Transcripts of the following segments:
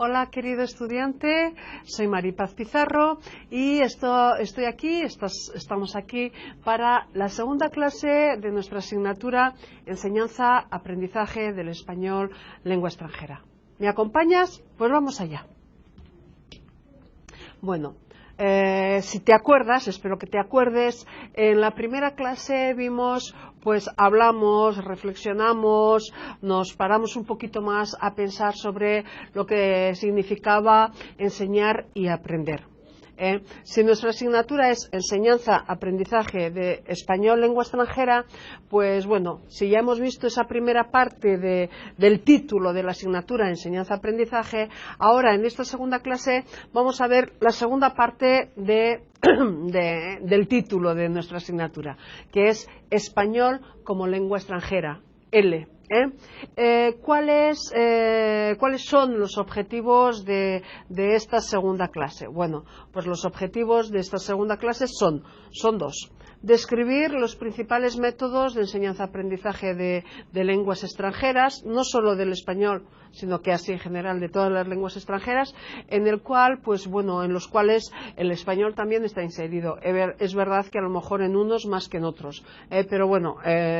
Hola, querido estudiante, soy Maripaz Pizarro y estamos aquí para la segunda clase de nuestra asignatura Enseñanza-Aprendizaje del Español Lengua Extranjera. ¿Me acompañas? Pues vamos allá. Bueno, si te acuerdas, espero que te acuerdes, en la primera clase vimos, pues hablamos, reflexionamos, nos paramos un poquito más a pensar sobre lo que significaba enseñar y aprender. Si nuestra asignatura es enseñanza-aprendizaje de español lengua extranjera, pues bueno, si ya hemos visto esa primera parte del título de la asignatura enseñanza-aprendizaje, ahora en esta segunda clase vamos a ver la segunda parte del título de nuestra asignatura, que es español como lengua extranjera, L. ¿Cuáles son los objetivos de esta segunda clase? Bueno, pues los objetivos de esta segunda clase son dos. Describir los principales métodos de enseñanza-aprendizaje de lenguas extranjeras, no solo del español, sino que así en general de todas las lenguas extranjeras, en los cuales el español también está inserido. Es verdad que a lo mejor en unos más que en otros, pero bueno,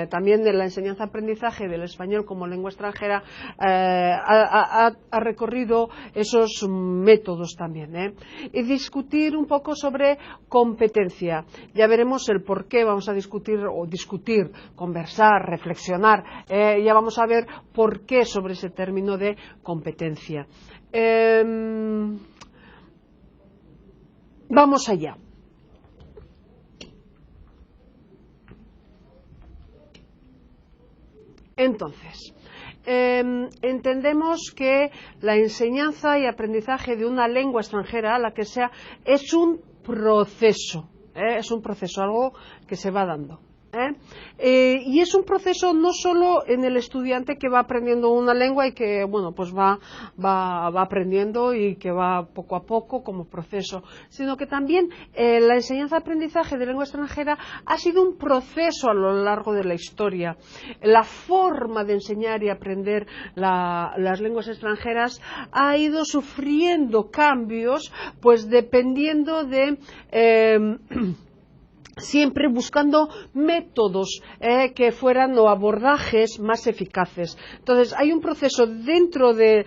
también de la enseñanza-aprendizaje del español como lengua extranjera ha recorrido esos métodos también. Y discutir un poco sobre competencia. Ya veremos el por qué vamos a discutir, conversar, reflexionar. Ya vamos a ver por qué sobre ese término de competencia. Vamos allá. Entonces, entendemos que la enseñanza y aprendizaje de una lengua extranjera, la que sea, es un proceso. Es un proceso, algo que se va dando. Y es un proceso no solo en el estudiante que va aprendiendo una lengua y que pues va aprendiendo y que va poco a poco como proceso, sino que también la enseñanza-aprendizaje de lengua extranjera ha sido un proceso a lo largo de la historia. La forma de enseñar y aprender las lenguas extranjeras ha ido sufriendo cambios, pues dependiendo de siempre buscando métodos que fueran o abordajes más eficaces. Entonces, hay un proceso dentro de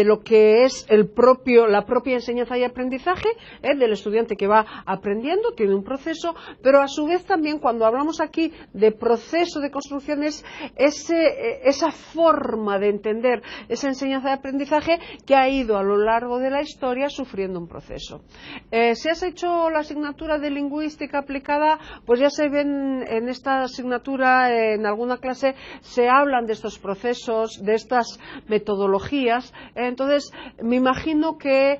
lo que es la propia enseñanza y aprendizaje del estudiante que va aprendiendo, tiene un proceso, pero a su vez también cuando hablamos aquí de proceso de construcción es esa forma de entender esa enseñanza y aprendizaje que ha ido a lo largo de la historia sufriendo un proceso. Si has hecho la asignatura de lingüística aplicada, pues ya se ven en esta asignatura, en alguna clase se hablan de estos procesos, de estas metodologías. Entonces me imagino que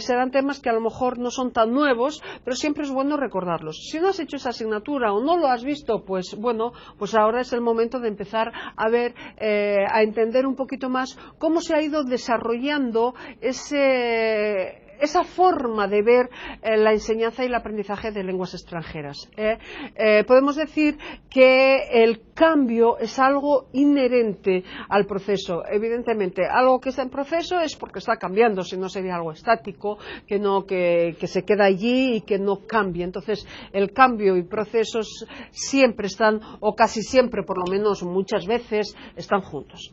serán temas que a lo mejor no son tan nuevos, pero siempre es bueno recordarlos. Si no has hecho esa asignatura o no lo has visto, pues bueno, pues ahora es el momento de empezar a ver, a entender un poquito más cómo se ha ido desarrollando esa forma de ver la enseñanza y el aprendizaje de lenguas extranjeras. Podemos decir que el cambio es algo inherente al proceso. Evidentemente, algo que está en proceso es porque está cambiando, si no sería algo estático, que se queda allí y que no cambia. Entonces, el cambio y procesos siempre están, o casi siempre, por lo menos muchas veces, están juntos.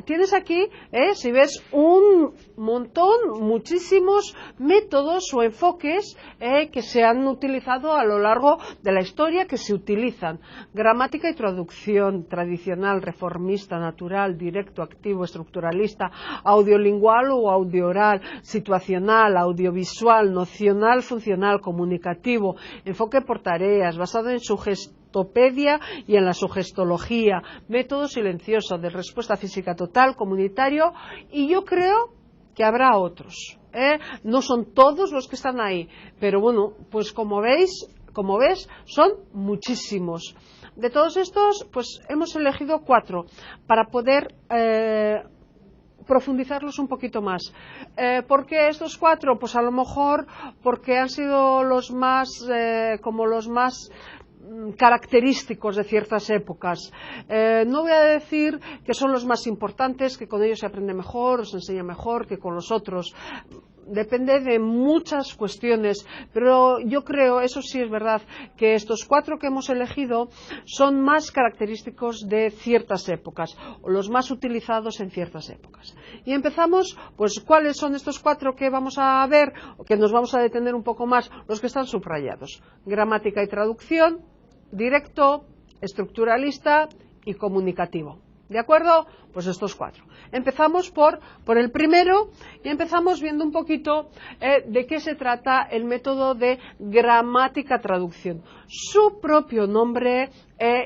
Tienes aquí, si ves, un montón, muchísimos métodos o enfoques que se han utilizado a lo largo de la historia, que se utilizan. Gramática y traducción, tradicional, reformista, natural, directo, activo, estructuralista, audiolingual o audiooral, situacional, audiovisual, nocional, funcional, comunicativo, enfoque por tareas, basado en sugestopedia y en la sugestología, método silencioso, de respuesta física total, comunitario, y yo creo que habrá otros. No son todos los que están ahí, pero bueno, pues como ves, son muchísimos. De todos estos, pues hemos elegido 4 para poder profundizarlos un poquito más. ¿Por qué estos 4? Pues a lo mejor porque han sido los más característicos de ciertas épocas. No voy a decir que son los más importantes, que con ellos se aprende mejor o se enseña mejor que con los otros. Depende de muchas cuestiones, pero yo creo, eso sí es verdad, que estos 4 que hemos elegido son más característicos de ciertas épocas, o los más utilizados en ciertas épocas. Y empezamos, pues, ¿cuáles son estos 4 que vamos a ver, o que nos vamos a detener un poco más? Los que están subrayados: gramática y traducción, directo, estructuralista y comunicativo. ¿De acuerdo? Pues estos 4. Empezamos por el primero y empezamos viendo un poquito de qué se trata el método de gramática-traducción. Su propio nombre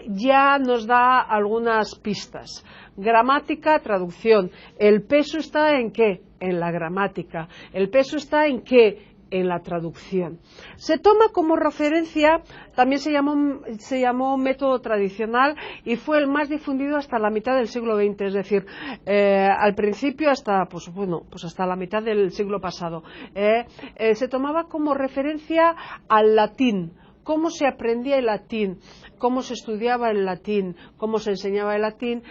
ya nos da algunas pistas. Gramática-traducción. ¿El peso está en qué? En la gramática. ¿El peso está en qué? En la traducción. Se toma como referencia, también se llamó método tradicional y fue el más difundido hasta la mitad del siglo XX, es decir, al principio hasta la mitad del siglo pasado. Se tomaba como referencia al latín. Cómo se aprendía el latín, cómo se estudiaba el latín, cómo se enseñaba el latín,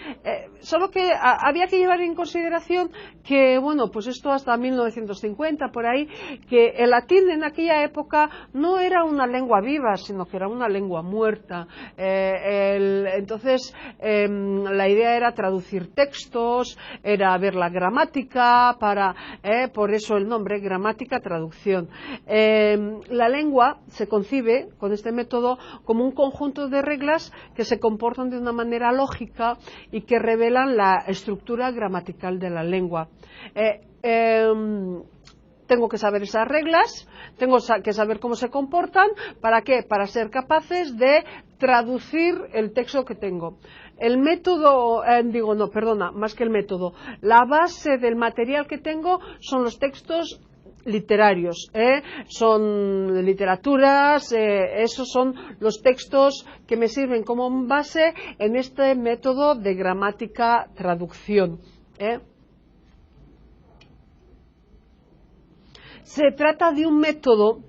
solo que había que llevar en consideración que, bueno, pues esto hasta 1950, por ahí, que el latín en aquella época no era una lengua viva, sino que era una lengua muerta. Entonces, la idea era traducir textos, era ver la gramática, por eso el nombre, gramática, traducción. La lengua se concibe con este método como un conjunto de reglas que se comportan de una manera lógica y que revelan la estructura gramatical de la lengua. Tengo que saber esas reglas, tengo que saber cómo se comportan. ¿Para qué? Para ser capaces de traducir el texto que tengo. El método, más que el método, la base del material que tengo son los textos literarios, son literaturas, esos son los textos que me sirven como base en este método de gramática-traducción. Se trata de un método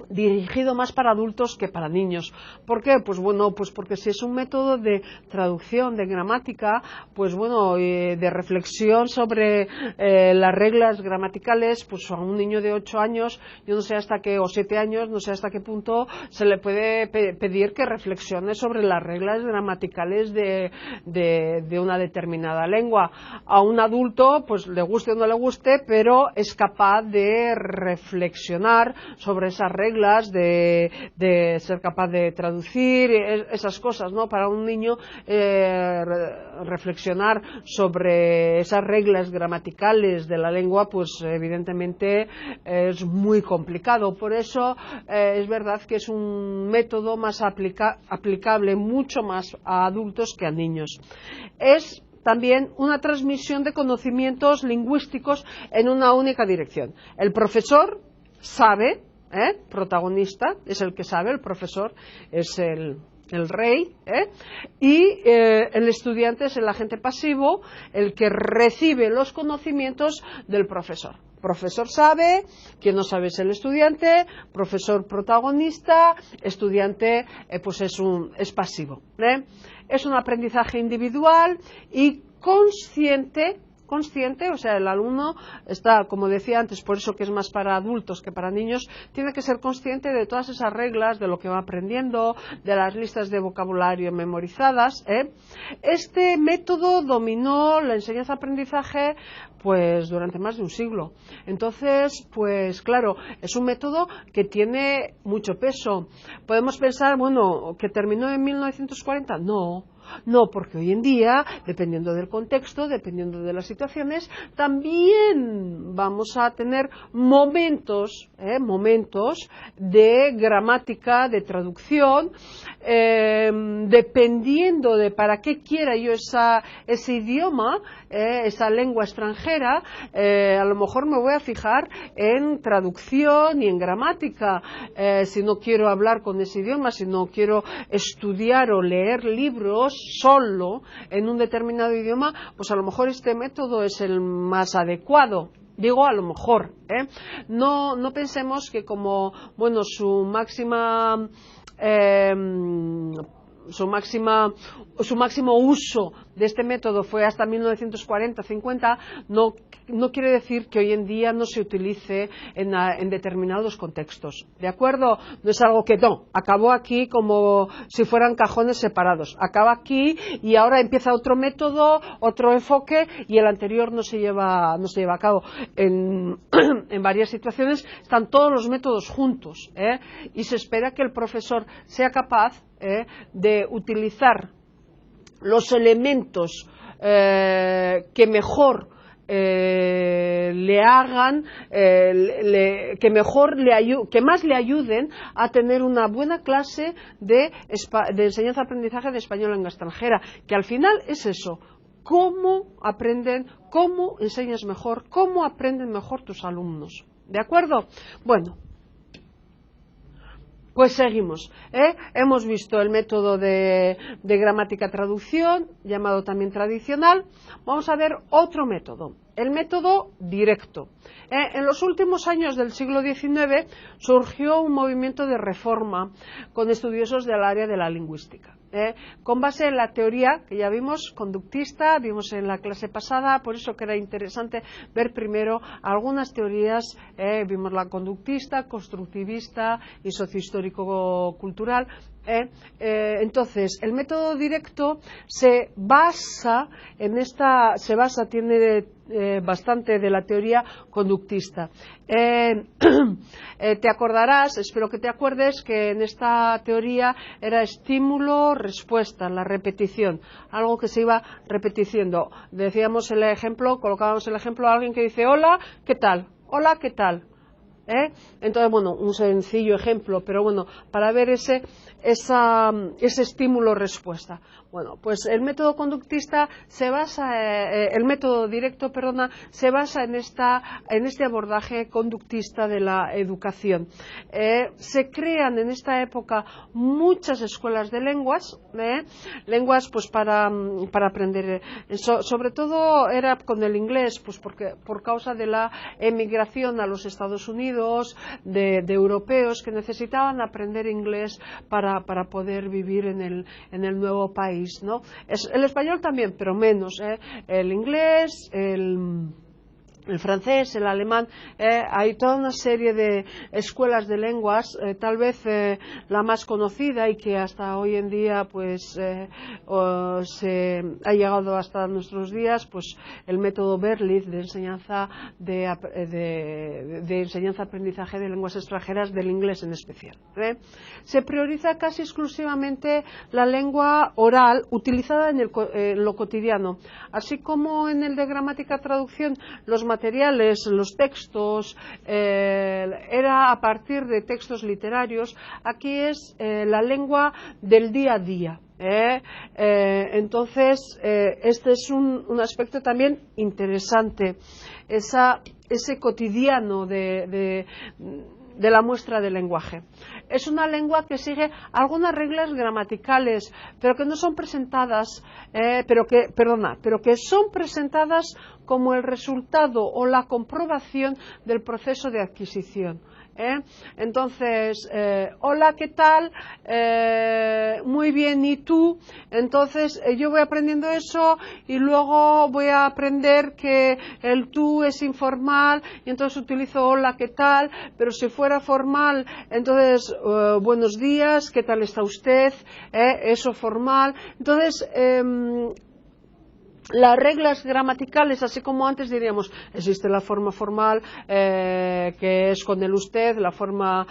dirigido más para adultos que para niños. ¿Por qué? Pues bueno, pues porque si es un método de traducción, de gramática, pues bueno, de reflexión sobre las reglas gramaticales, pues a un niño de 8 años, yo no sé hasta qué, o 7 años, no sé hasta qué punto se le puede pedir que reflexione sobre las reglas gramaticales de una determinada lengua. A un adulto, pues le guste o no le guste, pero es capaz de reflexionar sobre esas reglas, de ser capaz de traducir esas cosas, ¿no? Para un niño reflexionar sobre esas reglas gramaticales de la lengua, pues evidentemente es muy complicado. Por eso es verdad que es un método más aplicable mucho más a adultos que a niños. Es también una transmisión de conocimientos lingüísticos en una única dirección. El profesor sabe, protagonista, es el que sabe, el profesor es el rey, y el estudiante es el agente pasivo, el que recibe los conocimientos del profesor. Profesor sabe, quien no sabe es el estudiante, profesor protagonista, estudiante pues es pasivo. Es un aprendizaje individual y consciente, o sea, el alumno está, como decía antes, por eso que es más para adultos que para niños, tiene que ser consciente de todas esas reglas, de lo que va aprendiendo, de las listas de vocabulario memorizadas. Este método dominó la enseñanza-aprendizaje pues durante más de un siglo. Entonces, pues claro, es un método que tiene mucho peso. Podemos pensar, bueno, que terminó en 1940. No, porque hoy en día, dependiendo del contexto, dependiendo de las situaciones, también vamos a tener momentos de gramática, de traducción, dependiendo de para qué quiera yo ese idioma, esa lengua extranjera, a lo mejor me voy a fijar en traducción y en gramática. Si no quiero hablar con ese idioma, si no quiero estudiar o leer libros solo en un determinado idioma, pues a lo mejor este método es el más adecuado. Digo a lo mejor, No pensemos que como, bueno, su máxima su máximo uso de este método fue hasta 1940-50, no quiere decir que hoy en día no se utilice en determinados contextos, ¿de acuerdo? No es algo que no, acabó aquí como si fueran cajones separados, acaba aquí y ahora empieza otro método, otro enfoque y el anterior no se lleva a cabo. En varias situaciones están todos los métodos juntos, y se espera que el profesor sea capaz de utilizar los elementos que mejor le hagan, que más le ayuden a tener una buena clase de enseñanza-aprendizaje de español en lengua extranjera, que al final es eso. ¿Cómo aprenden? ¿Cómo enseñas mejor? ¿Cómo aprenden mejor tus alumnos? ¿De acuerdo? Bueno, pues seguimos. Hemos visto el método de gramática-traducción, llamado también tradicional. Vamos a ver otro método, el método directo. En los últimos años del siglo XIX surgió un movimiento de reforma con estudiosos del área de la lingüística. Con base en la teoría que ya vimos, conductista, vimos en la clase pasada, por eso que era interesante ver primero algunas teorías, vimos la conductista, constructivista y sociohistórico-cultural. Entonces, el método directo tiene bastante de la teoría conductista. Te acordarás, espero que te acuerdes, que en esta teoría era estímulo-respuesta, la repetición, algo que se iba repitiendo. Decíamos el ejemplo, colocábamos el ejemplo a alguien que dice hola, ¿qué tal? Hola, ¿qué tal? Entonces, bueno, un sencillo ejemplo, pero bueno, para ver ese estímulo-respuesta. Bueno, pues el método conductista el método directo, se basa en este abordaje conductista de la educación. Se crean en esta época muchas escuelas de lenguas, pues para aprender, sobre todo era con el inglés, pues por causa de la emigración a los Estados Unidos de europeos que necesitaban aprender inglés para poder vivir en el nuevo país, ¿no? El español también, pero menos, el inglés, el francés, el alemán, hay toda una serie de escuelas de lenguas, tal vez la más conocida y que hasta hoy en día pues se ha llegado hasta nuestros días, pues el método Berlitz de enseñanza de enseñanza-aprendizaje de lenguas extranjeras, del inglés en especial. Se prioriza casi exclusivamente la lengua oral utilizada en lo cotidiano, así como en el de gramática-traducción los materiales, los textos, era a partir de textos literarios. Aquí es la lengua del día a día. Entonces, este es un aspecto también interesante, ese cotidiano de la muestra del lenguaje. Es una lengua que sigue algunas reglas gramaticales, pero que no son presentadas, pero que son presentadas como el resultado o la comprobación del proceso de adquisición. Entonces, hola, ¿qué tal? Muy bien, ¿y tú? Entonces, yo voy aprendiendo eso y luego voy a aprender que el tú es informal y entonces utilizo hola, ¿qué tal? Pero si fuera formal, entonces, buenos días, ¿qué tal está usted? Eso formal. Entonces, las reglas gramaticales, así como antes diríamos, existe la forma formal, que es con el usted, la forma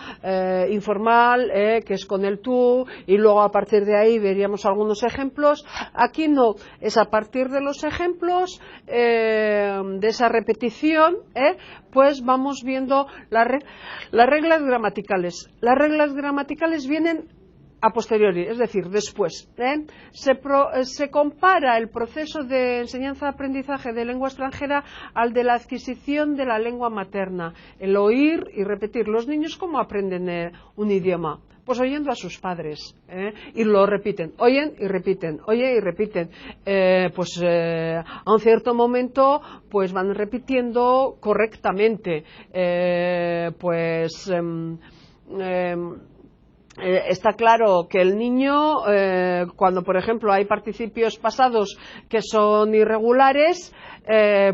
informal, que es con el tú, y luego a partir de ahí veríamos algunos ejemplos. Aquí no, es a partir de los ejemplos, de esa repetición, pues vamos viendo las reglas gramaticales. Las reglas gramaticales vienen a posteriori, es decir, después. Se compara el proceso de enseñanza-aprendizaje de lengua extranjera al de la adquisición de la lengua materna, el oír y repetir. Los niños, ¿cómo aprenden un idioma? Pues oyendo a sus padres, y lo repiten, oyen y repiten, oyen y repiten. A un cierto momento pues van repitiendo correctamente, Está claro que el niño, cuando por ejemplo hay participios pasados que son irregulares,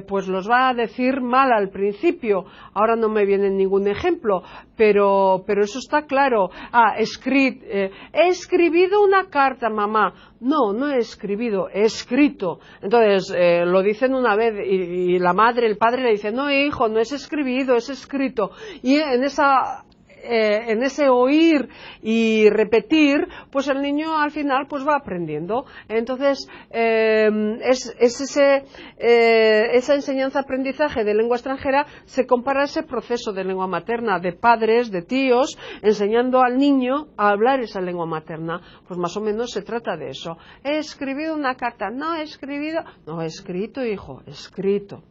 pues los va a decir mal al principio. Ahora no me viene ningún ejemplo, pero eso está claro. He escribido una carta, mamá. No, no he escribido, he escrito. Entonces lo dicen una vez y la madre, el padre le dice, no hijo, no es escribido, es escrito. Y en ese oír y repetir, pues el niño al final pues va aprendiendo. Entonces esa enseñanza-aprendizaje de lengua extranjera se compara a ese proceso de lengua materna, de padres, de tíos, enseñando al niño a hablar esa lengua materna. Pues más o menos se trata de eso. He escribido una carta, no he escribido, no he escrito, hijo, he escrito.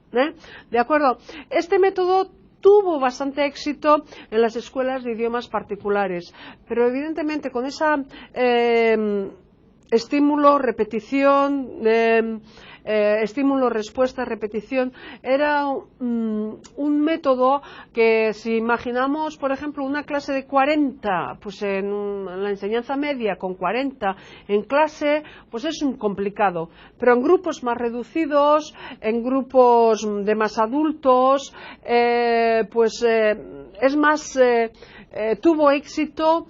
¿De acuerdo? Este método tuvo bastante éxito en las escuelas de idiomas particulares, pero evidentemente con esa estímulo, repetición, estímulo, respuesta, repetición, era un método que si imaginamos, por ejemplo, una clase de 40, pues en la enseñanza media con 40 en clase, pues es un complicado, pero en grupos más reducidos, en grupos de más adultos, es más, tuvo éxito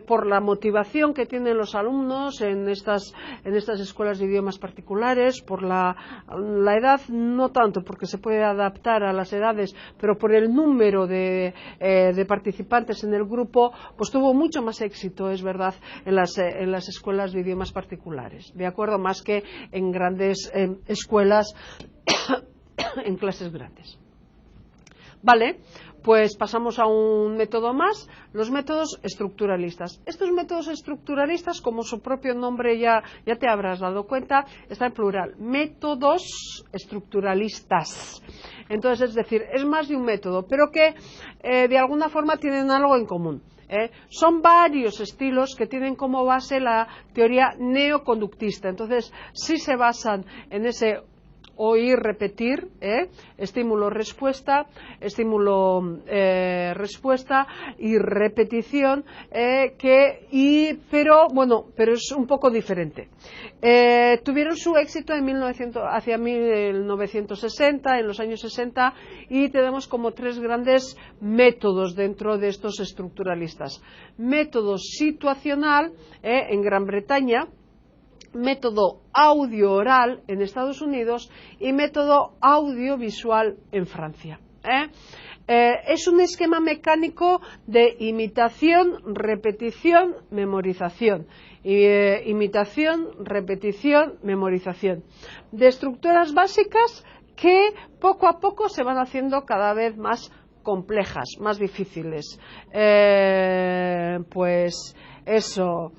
por la motivación que tienen los alumnos en estas escuelas de idiomas particulares, por la edad no tanto, porque se puede adaptar a las edades, pero por el número de participantes en el grupo, pues tuvo mucho más éxito, es verdad, en las escuelas de idiomas particulares, ¿de acuerdo? Más que en grandes escuelas, en clases grandes. Vale, pues pasamos a un método más, los métodos estructuralistas. Estos métodos estructuralistas, como su propio nombre ya te habrás dado cuenta, está en plural, métodos estructuralistas. Entonces, es decir, es más de un método, pero que de alguna forma tienen algo en común. Son varios estilos que tienen como base la teoría neoconductista. Entonces, sí se basan en ese oír, repetir, estímulo-respuesta, estímulo-respuesta y repetición, pero es un poco diferente. Tuvieron su éxito hacia 1960, en los años 60, y tenemos como tres grandes métodos dentro de estos estructuralistas. Método situacional en Gran Bretaña, método audio-oral en Estados Unidos y método audiovisual en Francia. Es un esquema mecánico de imitación, repetición, memorización. Imitación, repetición, memorización. De estructuras básicas que poco a poco se van haciendo cada vez más complejas, más difíciles. Pues eso.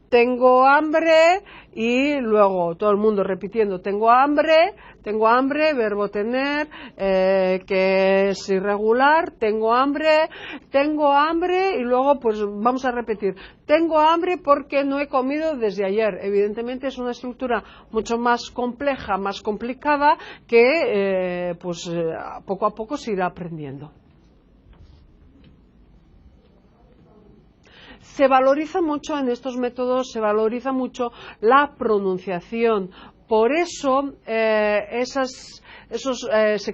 Tengo hambre y luego todo el mundo repitiendo tengo hambre, verbo tener, que es irregular, tengo hambre y luego pues vamos a repetir tengo hambre porque no he comido desde ayer. Evidentemente es una estructura mucho más compleja, más complicada que poco a poco se irá aprendiendo. Se valoriza mucho en estos métodos, se valoriza mucho la pronunciación. Por eso se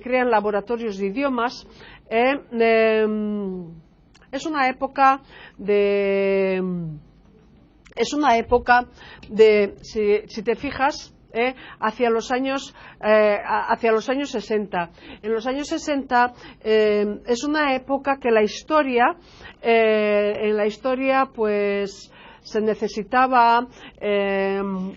crean laboratorios de idiomas. Es una época de si te fijas, hacia los años 60. En los años 60 es una época que en la historia pues se necesitaba,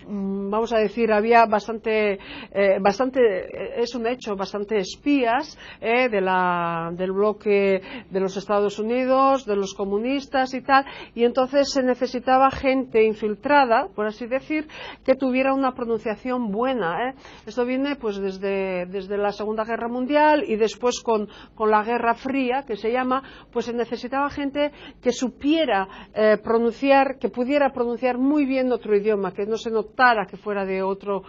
vamos a decir, había bastante, es un hecho, bastante espías del bloque de los Estados Unidos, de los comunistas y tal, y entonces se necesitaba gente infiltrada, por así decir, que tuviera una pronunciación buena. Esto viene pues desde la Segunda Guerra Mundial y después con la Guerra Fría, que se llama, pues se necesitaba gente que supiera pronunciar, que pudiera pronunciar muy bien otro idioma, que no se notara que fuera de otro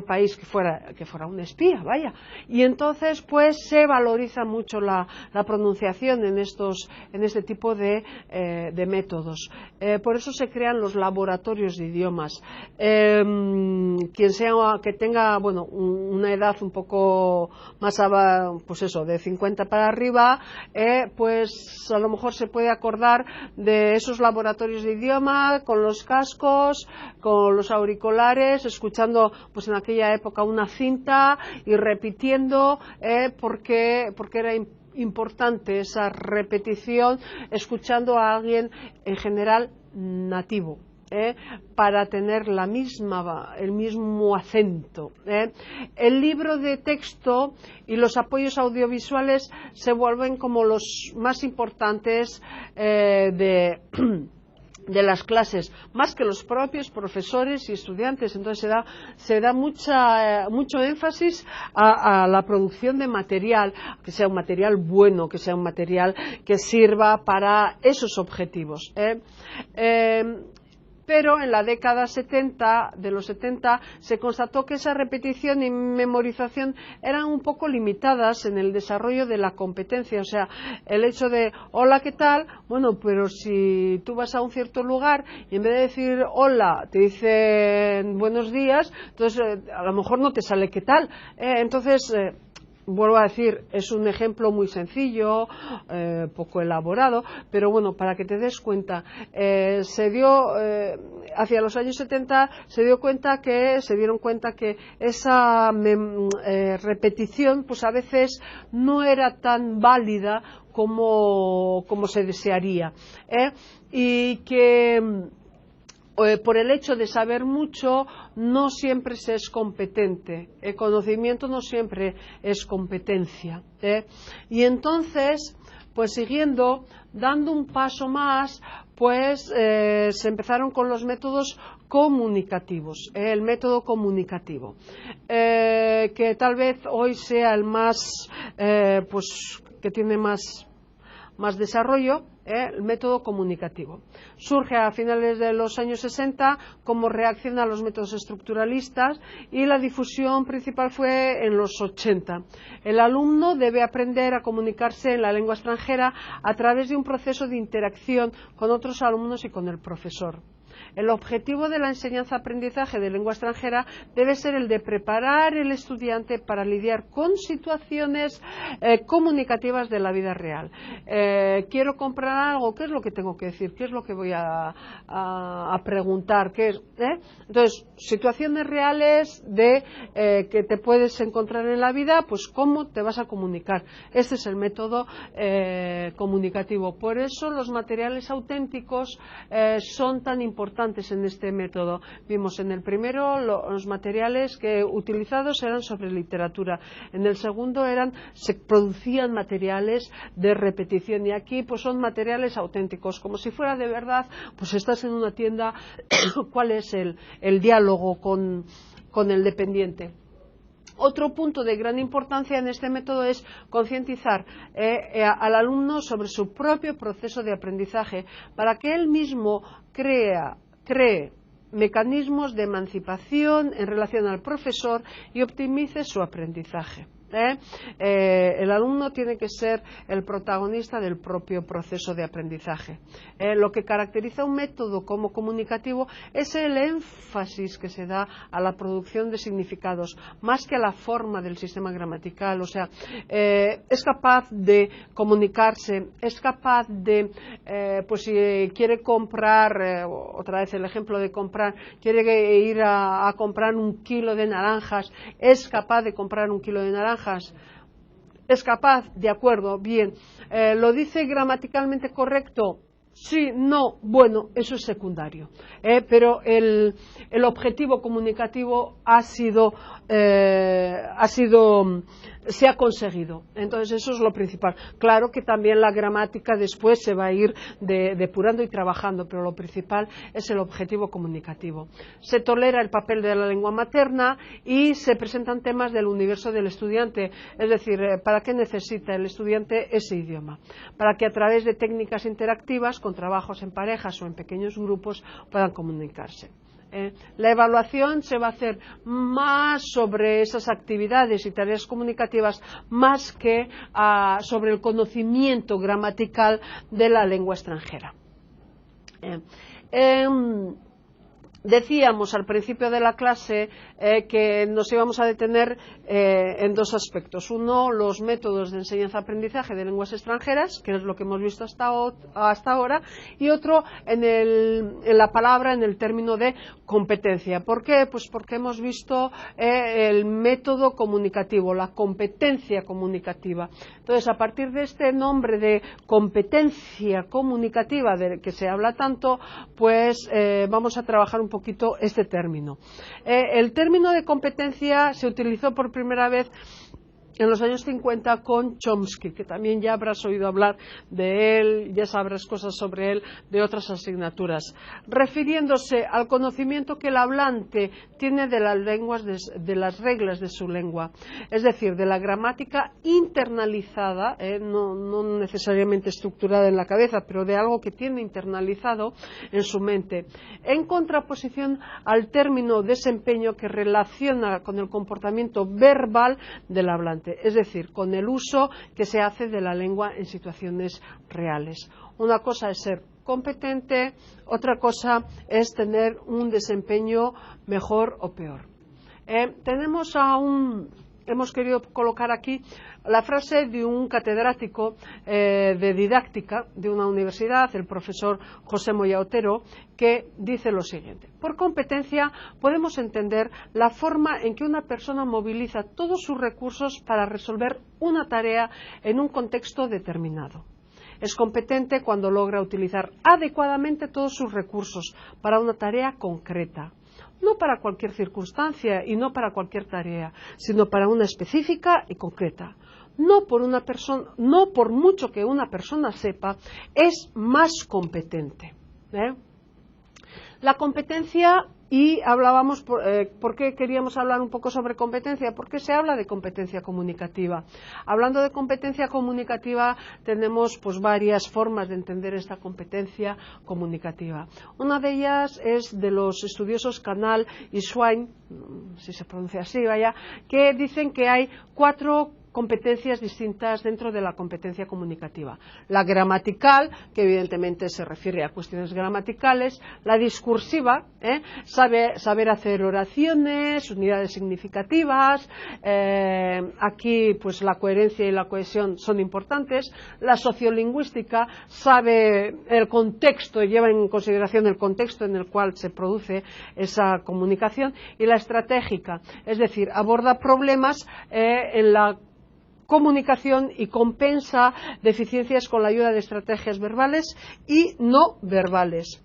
país, que fuera un espía, vaya. Y entonces, pues, se valoriza mucho la pronunciación en este tipo de métodos. Por eso se crean los laboratorios de idiomas. Que tenga, bueno, una edad un poco más, pues eso, de 50 para arriba, pues a lo mejor se puede acordar de esos laboratorios de idioma con los cascos, con los auriculares, escuchando pues en aquella época una cinta y repitiendo, porque era importante esa repetición, escuchando a alguien en general nativo. Para tener el mismo acento. El libro de texto y los apoyos audiovisuales se vuelven como los más importantes de las clases, más que los propios profesores y estudiantes. Entonces se da mucho énfasis a la producción de material, que sea un material bueno, que sea un material que sirva para esos objetivos. Pero en la década de los 70 se constató que esa repetición y memorización eran un poco limitadas en el desarrollo de la competencia. O sea, el hecho de hola, ¿qué tal? Bueno, pero si tú vas a un cierto lugar y en vez de decir hola te dicen buenos días, entonces a lo mejor no te sale ¿qué tal? Vuelvo a decir, es un ejemplo muy sencillo, poco elaborado, pero bueno, para que te des cuenta, hacia los años 70 se dieron cuenta que esa repetición, pues a veces no era tan válida como se desearía, y que por el hecho de saber mucho no siempre se es competente, el conocimiento no siempre es competencia, y entonces, pues dando un paso más, pues se empezaron con los métodos comunicativos, el método comunicativo, que tal vez hoy sea el más, pues que tiene más desarrollo, el método comunicativo. Surge a finales de los años 60 como reacción a los métodos estructuralistas y la difusión principal fue en los 80. El alumno debe aprender a comunicarse en la lengua extranjera a través de un proceso de interacción con otros alumnos y con el profesor. El objetivo de la enseñanza-aprendizaje de lengua extranjera debe ser el de preparar al estudiante para lidiar con situaciones comunicativas de la vida real. Quiero comprar algo, ¿qué es lo que tengo que decir? ¿Qué es lo que voy a preguntar? Entonces, situaciones reales que te puedes encontrar en la vida, pues cómo te vas a comunicar. Este es el método comunicativo. Por eso los materiales auténticos son tan importantes en este método. Vimos en el primero los materiales utilizados eran sobre literatura, en el segundo se producían materiales de repetición y aquí pues son materiales auténticos, como si fuera de verdad, pues estás en una tienda, ¿cuál es el diálogo con el dependiente? Otro punto de gran importancia en este método es concientizar al alumno sobre su propio proceso de aprendizaje para que él mismo cree mecanismos de emancipación en relación al profesor y optimice su aprendizaje. El alumno tiene que ser el protagonista del propio proceso de aprendizaje. Lo que caracteriza un método como comunicativo es el énfasis que se da a la producción de significados, más que a la forma del sistema gramatical. O sea, es capaz de comunicarse, es capaz de, pues si quiere comprar, otra vez el ejemplo de comprar, quiere ir a comprar 1 kilo de naranjas, es capaz de comprar 1 kilo de naranjas. ¿Es capaz? De acuerdo, bien. ¿Lo dice gramaticalmente correcto? Sí, no, bueno, eso es secundario. Pero el objetivo comunicativo se ha conseguido. Entonces eso es lo principal. Claro que también la gramática después se va a ir depurando y trabajando, pero lo principal es el objetivo comunicativo. Se tolera el papel de la lengua materna y se presentan temas del universo del estudiante, es decir, ¿para qué necesita el estudiante ese idioma? Para que a través de técnicas interactivas con trabajos en parejas o en pequeños grupos, puedan comunicarse. La evaluación se va a hacer más sobre esas actividades y tareas comunicativas más que sobre el conocimiento gramatical de la lengua extranjera. Decíamos al principio de la clase que nos íbamos a detener en dos aspectos. Uno, los métodos de enseñanza-aprendizaje de lenguas extranjeras, que es lo que hemos visto hasta ahora, y otro en la palabra, en el término de competencia. ¿Por qué? Pues porque hemos visto el método comunicativo, la competencia comunicativa. Entonces, a partir de este nombre de competencia comunicativa del que se habla tanto, pues vamos a trabajar un poquito este término. El término de competencia se utilizó por primera vez en los años 50 con Chomsky, que también ya habrás oído hablar de él, ya sabrás cosas sobre él de otras asignaturas, refiriéndose al conocimiento que el hablante tiene de las lenguas, de las reglas de su lengua, es decir, de la gramática internalizada, no necesariamente estructurada en la cabeza, pero de algo que tiene internalizado en su mente, en contraposición al término desempeño que relaciona con el comportamiento verbal del hablante, es decir, con el uso que se hace de la lengua en situaciones reales. Una cosa es ser competente, otra cosa es tener un desempeño mejor o peor. Hemos querido colocar aquí la frase de un catedrático de didáctica de una universidad, el profesor José Moya Otero, que dice lo siguiente: por competencia podemos entender la forma en que una persona moviliza todos sus recursos para resolver una tarea en un contexto determinado. Es competente cuando logra utilizar adecuadamente todos sus recursos para una tarea concreta. No para cualquier circunstancia y no para cualquier tarea, sino para una específica y concreta. No por mucho que una persona sepa, es más competente. La competencia, y hablábamos, ¿por qué queríamos hablar un poco sobre competencia? Porque se habla de competencia comunicativa. Hablando de competencia comunicativa, tenemos pues varias formas de entender esta competencia comunicativa. Una de ellas es de los estudiosos Canal y Swain, si se pronuncia así, vaya, que dicen que hay 4 competencias distintas dentro de la competencia comunicativa. La gramatical, que evidentemente se refiere a cuestiones gramaticales; la discursiva, saber hacer oraciones, unidades significativas, aquí pues la coherencia y la cohesión son importantes; la sociolingüística, sabe el contexto, lleva en consideración el contexto en el cual se produce esa comunicación; y la estratégica, es decir, aborda problemas en la comunicación y compensa deficiencias con la ayuda de estrategias verbales y no verbales.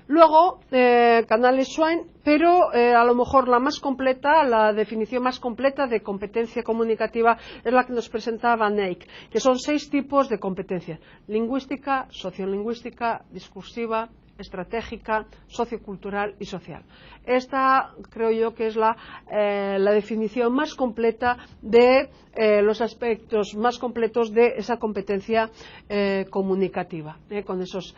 Luego, Canal y Swain, pero a lo mejor la más completa, la definición más completa de competencia comunicativa es la que nos presenta Van Eyck, que son 6 tipos de competencia: lingüística, sociolingüística, discursiva, estratégica, sociocultural y social. Esta creo yo que es la definición más completa de los aspectos más completos de esa competencia comunicativa. Con esos,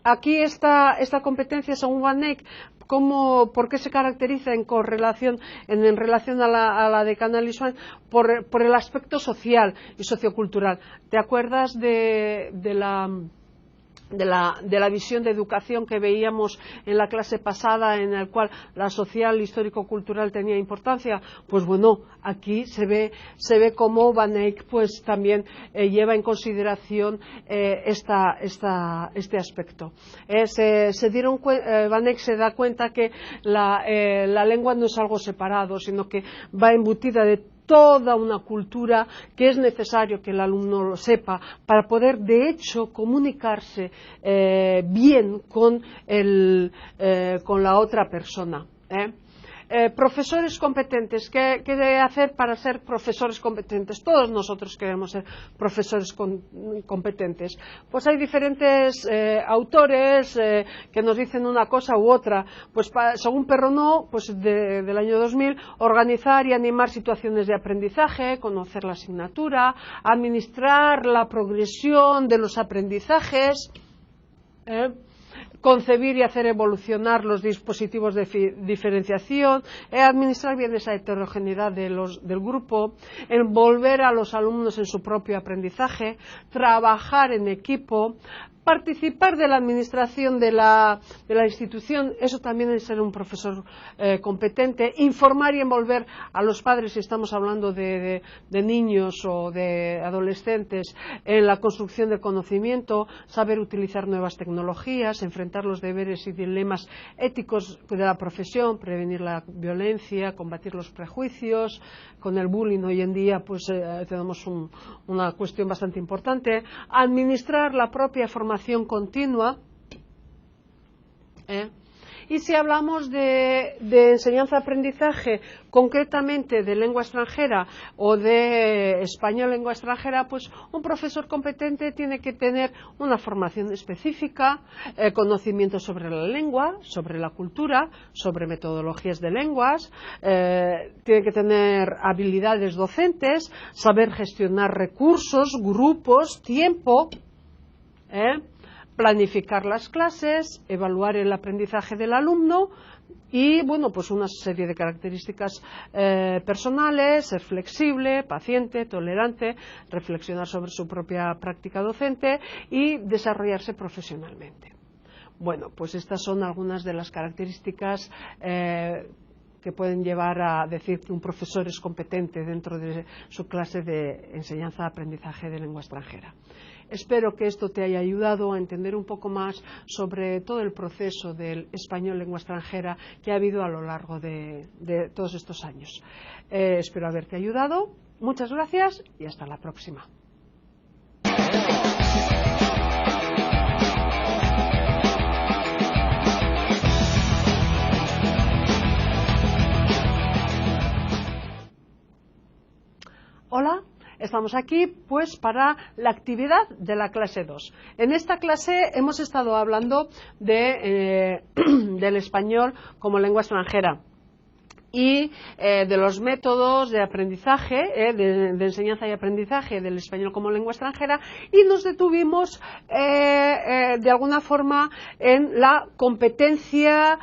aquí esta competencia, según Van Eyck, ¿por qué se caracteriza en relación a la de Canal y Swain? Por el aspecto social y sociocultural. ¿Te acuerdas de la visión de educación que veíamos en la clase pasada, en la cual la social, histórico-cultural tenía importancia? Pues bueno, aquí se ve cómo Van Eyck pues también lleva en consideración este aspecto. Van Eyck se da cuenta que la lengua no es algo separado, sino que va embutida de toda una cultura que es necesario que el alumno lo sepa para poder, de hecho, comunicarse bien con la otra persona. Profesores competentes, ¿qué hacer para ser profesores competentes? Todos nosotros queremos ser profesores competentes. Pues hay diferentes autores que nos dicen una cosa u otra. Pues según Perronneau, pues del año 2000, organizar y animar situaciones de aprendizaje, conocer la asignatura, administrar la progresión de los aprendizajes, concebir y hacer evolucionar los dispositivos de diferenciación, administrar bien esa heterogeneidad del grupo, envolver a los alumnos en su propio aprendizaje, trabajar en equipo, participar de la administración de la institución, eso también es ser un profesor competente, informar y envolver a los padres, si estamos hablando de niños o de adolescentes, en la construcción del conocimiento, saber utilizar nuevas tecnologías, enfrentar los deberes y dilemas éticos de la profesión, prevenir la violencia, combatir los prejuicios. Con el bullying hoy en día pues tenemos una cuestión bastante importante, administrar la propia formación continua. Y si hablamos de enseñanza-aprendizaje, concretamente de lengua extranjera o de español lengua extranjera, pues un profesor competente tiene que tener una formación específica, conocimientos sobre la lengua, sobre la cultura, sobre metodologías de lenguas, tiene que tener habilidades docentes, saber gestionar recursos, grupos, tiempo, planificar las clases, evaluar el aprendizaje del alumno y, bueno, pues una serie de características personales, ser flexible, paciente, tolerante, reflexionar sobre su propia práctica docente y desarrollarse profesionalmente. Bueno, pues estas son algunas de las características que pueden llevar a decir que un profesor es competente dentro de su clase de enseñanza-aprendizaje de lengua extranjera. Espero que esto te haya ayudado a entender un poco más sobre todo el proceso del español lengua extranjera que ha habido a lo largo de todos estos años. Espero haberte ayudado. Muchas gracias y hasta la próxima. Hola. Estamos aquí pues para la actividad de la clase 2. En esta clase hemos estado hablando del español como lengua extranjera y de los métodos de aprendizaje, de enseñanza y aprendizaje del español como lengua extranjera, y nos detuvimos de alguna forma en la competencia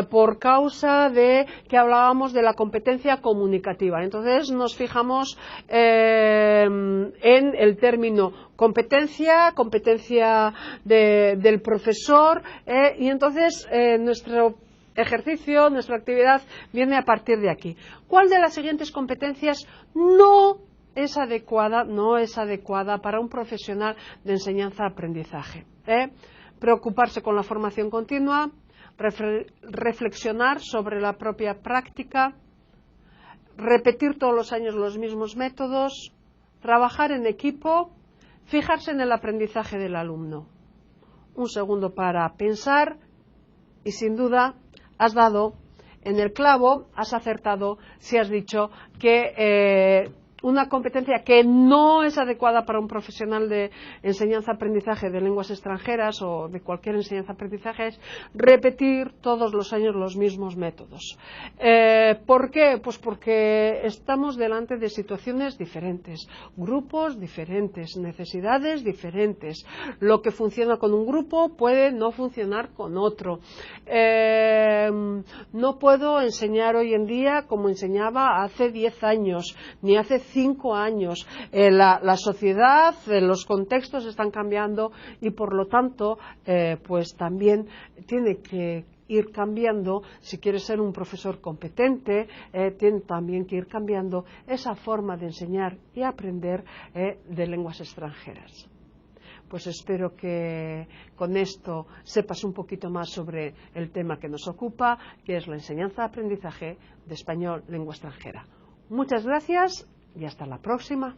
por causa de que hablábamos de la competencia comunicativa. Entonces nos fijamos en el término competencia del profesor, y entonces nuestro ejercicio, nuestra actividad viene a partir de aquí. ¿Cuál de las siguientes competencias no es adecuada para un profesional de enseñanza-aprendizaje? Preocuparse con la formación continua, reflexionar sobre la propia práctica, repetir todos los años los mismos métodos, trabajar en equipo, fijarse en el aprendizaje del alumno. Un segundo para pensar y sin duda has dado en el clavo, has acertado si has dicho que una competencia que no es adecuada para un profesional de enseñanza-aprendizaje de lenguas extranjeras o de cualquier enseñanza-aprendizaje es repetir todos los años los mismos métodos. ¿Por qué? Pues porque estamos delante de situaciones diferentes, grupos diferentes, necesidades diferentes. Lo que funciona con un grupo puede no funcionar con otro. No puedo enseñar hoy en día como enseñaba hace 10 años, ni hace 5 años. La sociedad, los contextos están cambiando y por lo tanto pues también tiene que ir cambiando. Si quieres ser un profesor competente, tiene también que ir cambiando esa forma de enseñar y aprender de lenguas extranjeras. Pues espero que con esto sepas un poquito más sobre el tema que nos ocupa, que es la enseñanza-aprendizaje de español lengua extranjera. Muchas gracias y hasta la próxima.